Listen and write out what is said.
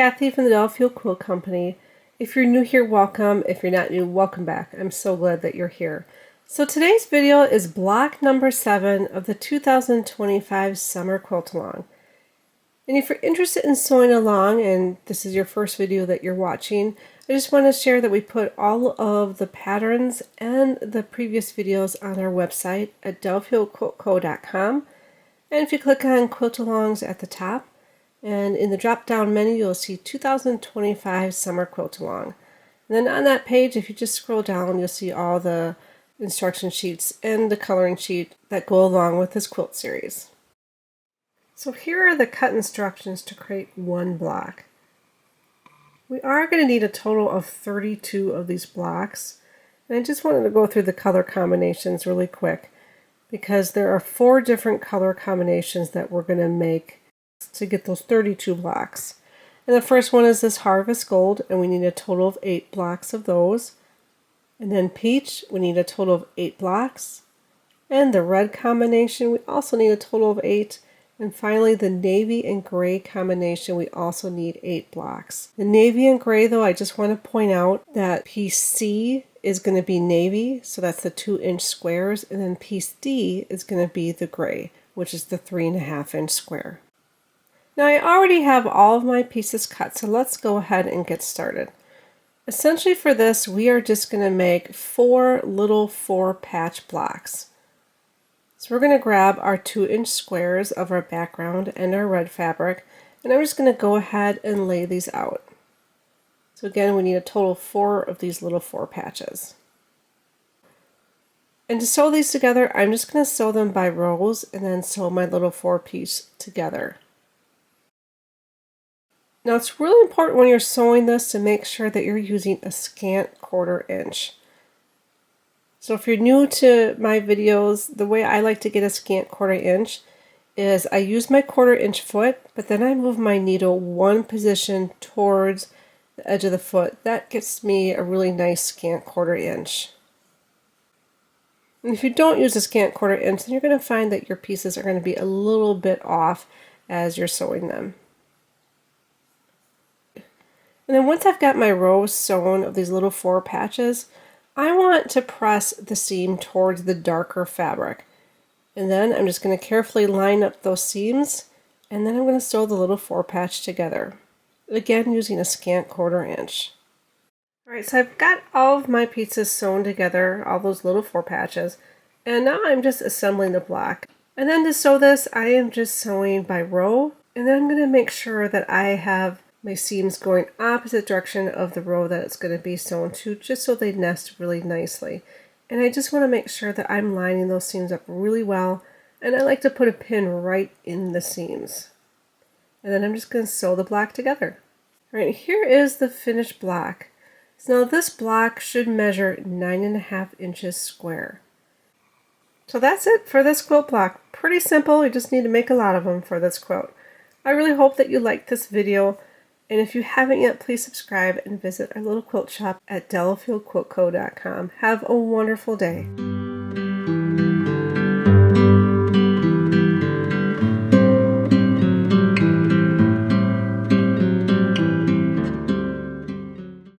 Kathy from the Delafield Quilt Company. If you're new here, welcome. If you're not new, welcome back. I'm so glad that you're here. So today's video is block number 7 of the 2025 Summer Quilt Along. And if you're interested in sewing along and this is your first video that you're watching, I just want to share that we put all of the patterns and the previous videos on our website at delafieldquiltco.com. And if you click on Quilt Alongs at the top, and in the drop-down menu, you'll see 2025 Summer Quilt Along. And then on that page, if you just scroll down, you'll see all the instruction sheets and the coloring sheet that go along with this quilt series. So here are the cut instructions to create one block. We are going to need a total of 32 of these blocks. And I just wanted to go through the color combinations really quick because there are 4 different color combinations that we're going to make to get those 32 blocks. And the first one is this Harvest Gold, and we need a total of 8 blocks of those. And then Peach, we need a total of 8 blocks. And the red combination, we also need a total of 8. And finally, the navy and gray combination, we also need 8 blocks. The navy and gray, though, I just want to point out that piece C is going to be navy, so that's the 2-inch squares, and then piece D is going to be the gray, which is the 3.5-inch square. Now I already have all of my pieces cut, so let's go ahead and get started. Essentially for this, we are just going to make 4 little 4-patch blocks. So we're going to grab our 2-inch squares of our background and our red fabric, and I'm just going to go ahead and lay these out. So again, we need a total of 4 of these little 4 patches. And to sew these together, I'm just going to sew them by rows and then sew my little 4-piece together. Now it's really important when you're sewing this to make sure that you're using a scant 1/4 inch. So if you're new to my videos, the way I like to get a scant 1/4 inch is I use my 1/4 inch foot, but then I move my needle 1 position towards the edge of the foot. That gets me a really nice scant 1/4 inch. And if you don't use a scant 1/4 inch, then you're going to find that your pieces are going to be a little bit off as you're sewing them. And then once I've got my rows sewn of these little 4 patches, I want to press the seam towards the darker fabric. And then I'm just going to carefully line up those seams, and then I'm going to sew the little 4 patch together. Again, using a scant 1/4 inch. Alright, so I've got all of my pieces sewn together, all those little 4 patches, and now I'm just assembling the block. And then to sew this, I am just sewing by row, and then I'm going to make sure that I have my seams going opposite direction of the row that it's going to be sewn to, just so they nest really nicely. And I just want to make sure that I'm lining those seams up really well, and I like to put a pin right in the seams. And then I'm just going to sew the block together. Alright, here is the finished block. So now this block should measure 9.5 inches square. So that's it for this quilt block. Pretty simple, you just need to make a lot of them for this quilt. I really hope that you liked this video. And if you haven't yet, please subscribe and visit our little quilt shop at delafieldquiltco.com. Have a wonderful day.